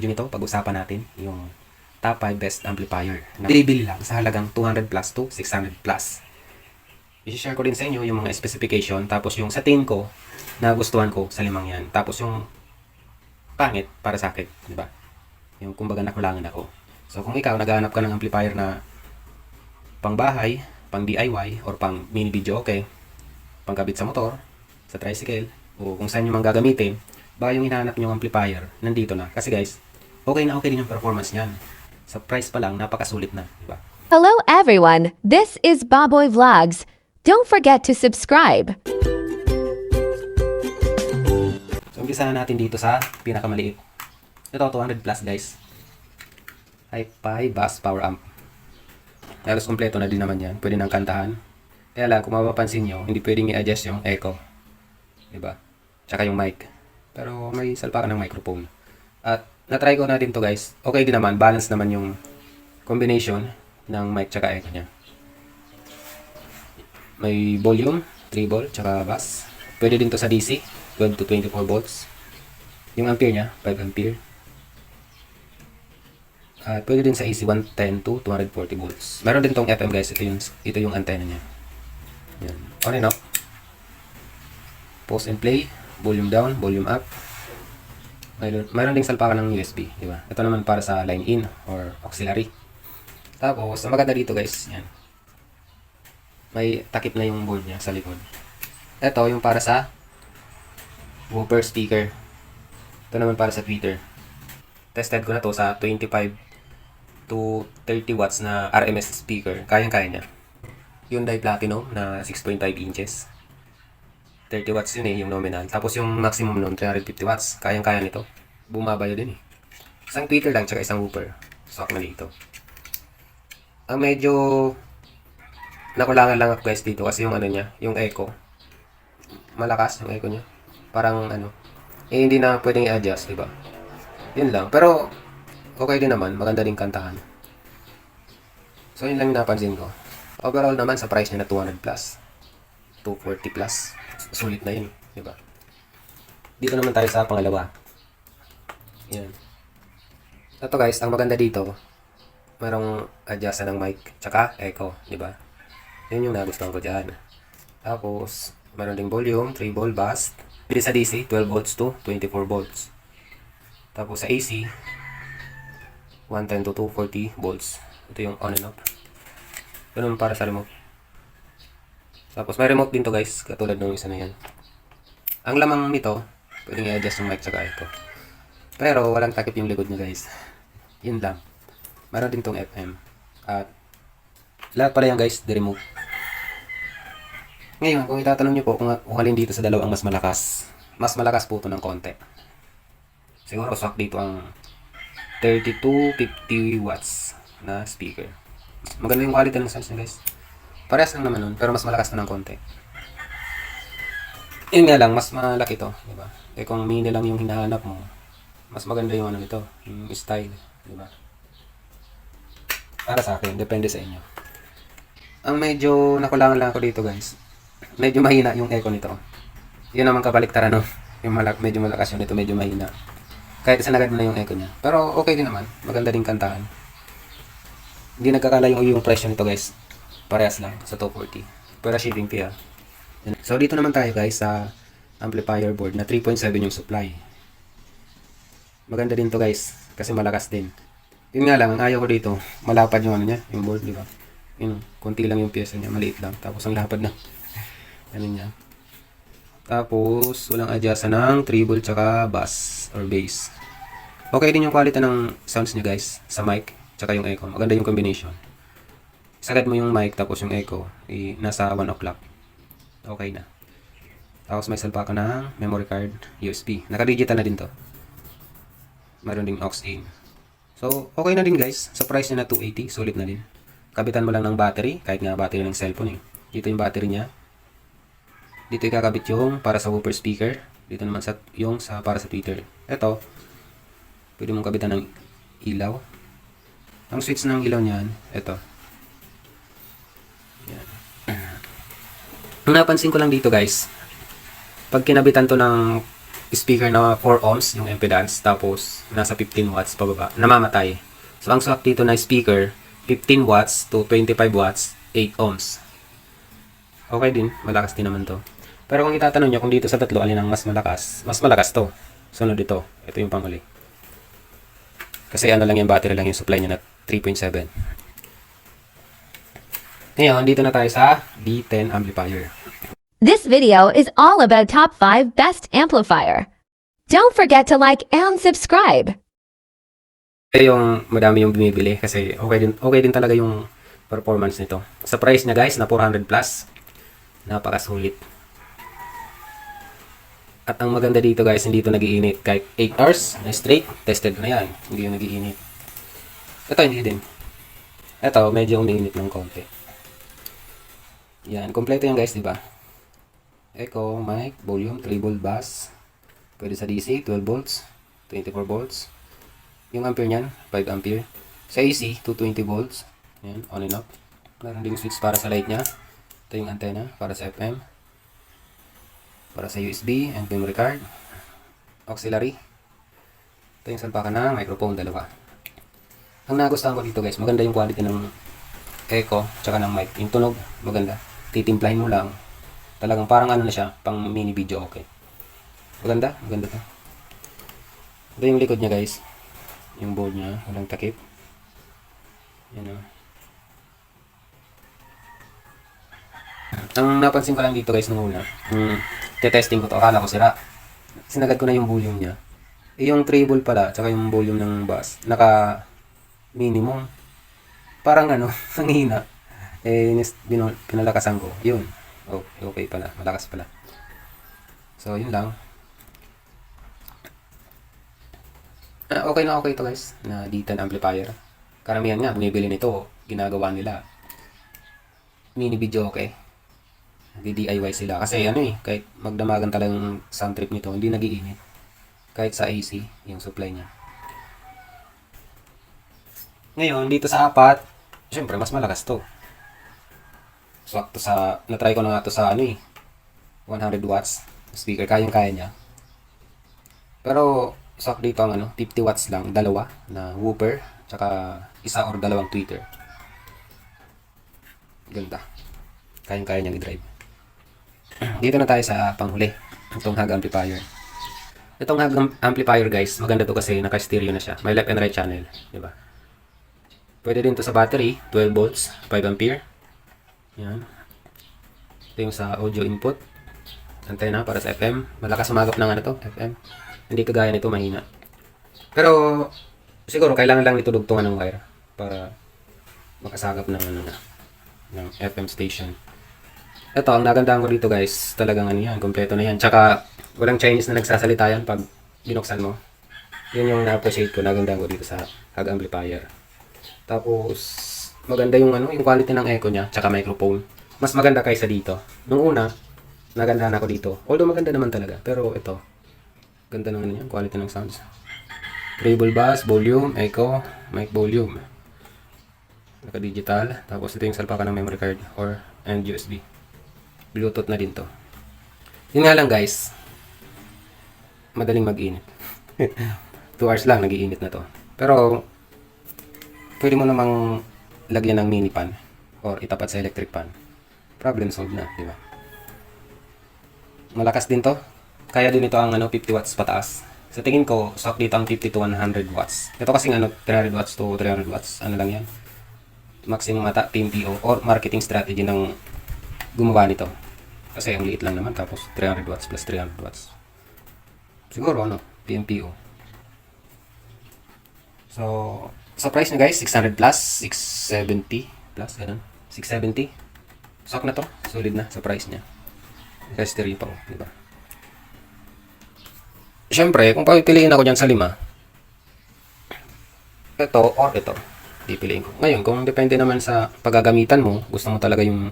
video nito, pag-usapan natin yung top 5 best amplifier na bibili lang sa halagang 200 plus to 600 plus. I-share ko din sa inyo yung mga specification, tapos yung sa tingin ko na gustuhan ko sa limang yan. Tapos yung pangit para sa akin, di ba? Yung kumbaga nakulangan ako. So kung ikaw naghahanap ka ng amplifier na pang bahay, pang DIY, or pang mini video, okay, pang kabit sa motor, sa tricycle, o kung saan nyo mang gagamitin, baka yung hinahanap nyong amplifier, nandito na. Kasi guys, okay na okay din yung performance niyan. Sa price pa lang, napakasulit na, di ba? Hello everyone, this is Baboy Vlogs. Don't forget to subscribe. So, umpisahan natin dito sa pinakamaliit. Ito, 200 plus guys. Hi-Fi Bass Power Amp. Halos kompleto na din naman yan. Pwede nang kantahan. Kaya lang, kung mapapansin nyo, hindi pwedeng i-adjust yung echo. Diba? Tsaka yung mic. Pero may salpakan ng microphone. At na-try ko na din to guys. Okay din naman. Balance naman yung combination ng mic tsaka echo niya. May volume, treble, tsaka bass. Pwede din to sa DC, 12 to 24 volts. Yung ampere niya, 5 ampere. At pwede din sa AC, 110 to 240 volts. Meron din tong FM guys, ito yung antenna niya. Yan. On and off. Pause and play, volume down, volume up. Mayroon ding salpakan ng USB, di ba? Ito naman para sa line in or auxiliary. Tapos, ang maganda dito guys, yan. May takip na yung board niya sa likod. Ito yung para sa woofer speaker. Ito naman para sa tweeter. Tested ko na to sa 25 to 30 watts na RMS speaker. Kayang-kaya niya. Hyundai Platinum na 6.5 inches. 30 watts yun yung nominal. Tapos yung maximum nun, 350 watts. Kayang-kaya nito. Bumabayo din Isang tweeter lang, tsaka isang woofer. Stock na dito. Ang medyo nakulangan lang ako guys dito kasi yung ano niya, yung echo. Malakas yung echo niya. Parang hindi na pwedeng i-adjust, diba? Yun lang. Pero okay din naman, maganda din kantahan. So yun lang yung napansin ko. Overall naman sa price niya na 200 plus. 240 plus. Sulit na yun, diba? Dito naman tayo sa pangalawa. Yan. Ito guys, ang maganda dito, merong adjustan ng mic, tsaka echo, diba? Yun yung nagustuhan ko dyan. Tapos, meron ding volume, treble, bass. Pwede sa DC, 12 volts to 24 volts. Tapos sa AC, 110 to 240 volts. Ito yung on and off. Ganun para sa remote. Tapos may remote din to guys, katulad ng isa na yan. Ang lamang nito, pwedeng i-adjust yung mic tsaka echo. Pero walang takip yung likod niya guys. Yun lang. Meron din tong FM. At lahat pala yan guys, the remote. Ngayon, kung itatanong nyo po kung alin dito sa dalawa ang mas malakas po ito ng konti. Siguro swak dito ang 30 to 50 watts na speaker. Maganda yung quality ng sounds niya guys. Parehas lang naman nun, pero mas malakas na ng konti. Yun nga lang, mas malaki to, diba? Eh kung mini lang yung hinahanap mo, mas maganda yung nito, yung style, diba? Para sa akin, depende sa inyo. Ang medyo nakulangan lang ako dito guys, medyo mahina yung echo nito. Yun naman kabaliktaran no. Yung medyo malakas yun, ito medyo mahina. Kahit isanagad mo na yung echo niya. Pero okay din naman, maganda din kantahan. Hindi nagkakala yung presyo nito guys. Parehas lang sa 240. Pero shipping fee So dito naman tayo guys sa amplifier board na 3.7 yung supply. Maganda din to guys kasi malakas din. Yun nga lang, ang ayaw ko dito, malapad yung niya, yung board, di ba? Yun, konti lang yung pyesa niya, maliit lang. Tapos ang lapad na. Ano niya. Tapos, walang adjust ng treble tsaka bass or bass. Okay din yung quality ng sounds niya guys, sa mic tsaka yung echo. Maganda yung combination. Isagad mo yung mic tapos yung echo, nasa 1 o'clock. Okay na. Tapos may salpa ka ng memory card, USB. Naka-digital na din to. Meron ding aux in. So, okay na din guys. Sa price niya na 280, sulit na din. Kabitan mo lang ng battery, kahit nga battery ng cellphone Dito yung battery niya. Dito ikakabit yung para sa woofer speaker. Dito naman yung para sa tweeter. Ito, pwede mong kabitan ng ilaw. Ang switch ng ilaw niyan, ito. Yan. Ang napansin ko lang dito guys, pag kinabitan to ng speaker na 4 ohms yung impedance, tapos nasa 15 watts pababa, namamatay. So ang swak dito na speaker, 15 watts to 25 watts, 8 ohms. Okay din, malakas din naman to. Pero kung itatanong nyo kung dito sa tatlo, alin ang mas malakas to. Sunod ito, ito yung panguli. Kasi ano lang yung battery lang yung supply niya na 3.7. Ngayon, dito na tayo sa D10 amplifier. This video is all about top 5 best amplifier. Don't forget to like and subscribe. Yung madami yung bumibili kasi okay din talaga yung performance nito. Sa price niya guys na 400 plus, napakasulit. At ang maganda dito guys, hindi ito nagiinit. Kahit 8 hours na straight, tested ko na yan. Hindi yung nagiinit. Ito hindi din. Ito medyo umiinit ng konti. Yan, kompleto yan guys, di ba? Echo, mic, volume, treble, bass. Pwede sa DC, 12 volts, 24 volts. Yung ampere niyan, 5 ampere. Sa AC, 220 volts. Yan, on and off. Meron ding switch para sa light niya. Ito yung antenna para sa FM. Para sa USB and memory card. Auxiliary. Ito yung salpakan ng microphone, dalawa. Ang nagustuhan ko dito guys, maganda yung quality ng echo tsaka ng mic. Yung tunog, maganda. Titimplahin mo lang. Talagang parang ano na siya, pang mini video, okay. Maganda to. Ito yung likod niya guys. Yung board niya, walang takip. Yan o. Ang napansin ko lang dito guys nung una, testing ko to, akala ko sira. Sinagad ko na yung volume niya. Yung treble pala, tsaka yung volume ng bass, naka minimum. Parang ano, ang hina. Pinalakasan ko. Yun. Okay pala, malakas pala. So, yun lang. Okay na okay to guys, na D10 amplifier. Karamihan nga, bumibili nito, ginagawa nila mini video, okay. DIY sila. Kasi ano kahit magdamagan talagang sound trip nito, hindi nagiinit. Kahit sa AC, yung supply niya. Ngayon, dito sa apat, syempre, mas malakas to. Swak to sa, natry ko na nga to sa 100 watts speaker, kayang-kaya niya. Pero, swak dito ang 50 watts lang, dalawa na whooper, tsaka isa or dalawang tweeter. Ganda. Kayang-kaya niyang i-drive. Dito na tayo sa panghuli, itong hug amplifier. Itong hug amplifier guys, maganda to kasi naka-stereo na siya. May left and right channel, di ba? Pwede din to sa battery, 12 volts, 5 ampere. Yan. Ito yung sa audio input. Antenna para sa FM. Malakas sumagap ng FM. Hindi kagaya nito, mahina. Pero siguro kailangan lang nito dugtungan ng wire para makasagap ng ng FM station. Ito, ang nagandahan ko dito guys, talagang yan, kompleto na yan. Tsaka, walang Chinese na nagsasalita yan pag binuksan mo. Yun yung na-appreciate ko, nagandahan ko dito sa hug amplifier. Tapos, maganda yung yung quality ng echo niya, tsaka microphone. Mas maganda kaysa dito. Nung una, nagandahan ako dito. Although maganda naman talaga, pero ito, ganda ng quality ng sounds. Treble bass, volume, echo, mic volume. Naka-digital. Tapos ito yung salpakan ng memory card and USB. Bluetooth na din to. Yun nga lang guys, madaling mag-init. 2 hours lang, nag-iinit na to. Pero, pwede mo namang lagyan ng mini pan or itapat sa electric pan. Problem solved na, di ba? Malakas din to. Kaya din ito ang 50 watts pataas. Sa tingin ko, stock dito ang 50 to 100 watts. Ito kasing 300 watts to 300 watts. Ano lang yan? Maximum ata PMPO or marketing strategy ng gumawa nito. Kasi ang liit lang naman, tapos 300 watts plus 300 watts. Siguro PMPO. So, sa price na guys, 600 plus, 670 plus, ganun. 670. Stock na to, solid na sa price niya. Kasi stereo pa, diba? Siyempre, kung papipiliin ako dyan sa 5, ito or ito, pipiliin ko. Ngayon, kung depende naman sa paggagamitan mo, gusto mo talaga yung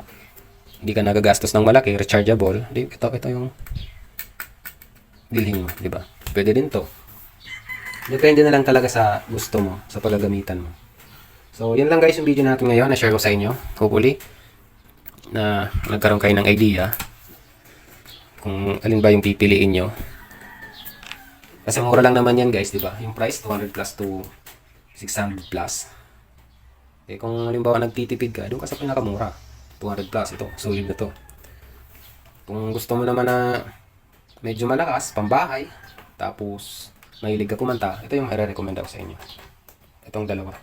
hindi ka nagagastos ng malaki, rechargeable, ito yung bilhin mo, di ba? Pwede din to. Depende na lang talaga sa gusto mo, sa paggagamitan mo. So, yun lang guys yung video natin ngayon na share ko sa inyo. Hopefully, na nagkaroon kayo ng idea kung alin ba yung pipiliin nyo. Kasi mura lang naman yan guys, di ba? Yung price 200 plus to 600 plus. Eh kung halimbawa nagtitipid ka, doon ka sa pinakamura. 200 plus ito, solid na to. Kung gusto mo naman na medyo malakas, pambahay, tapos mahilig ka kumanta, ito yung i-recommend ako sa inyo. Itong dalawa.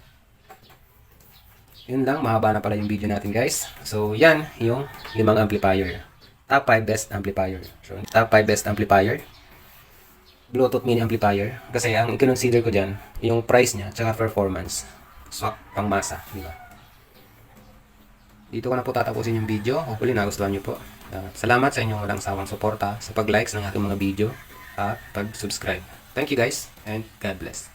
Yun lang, mahaba na pala yung video natin guys. So yan, yung 5 amplifier. Top 5 best amplifier. So, top 5 best amplifier. Bluetooth mini amplifier. Kasi ang i-consider ko dyan, yung price niya, tsaka performance. Swak, pang masa, di ba? Dito ko na po tatapusin yung video. Hopefully nagustuhan nyo po. Salamat sa inyong walang sawang suporta sa pag-likes ng ating mga video at pag-subscribe. Thank you guys and God bless.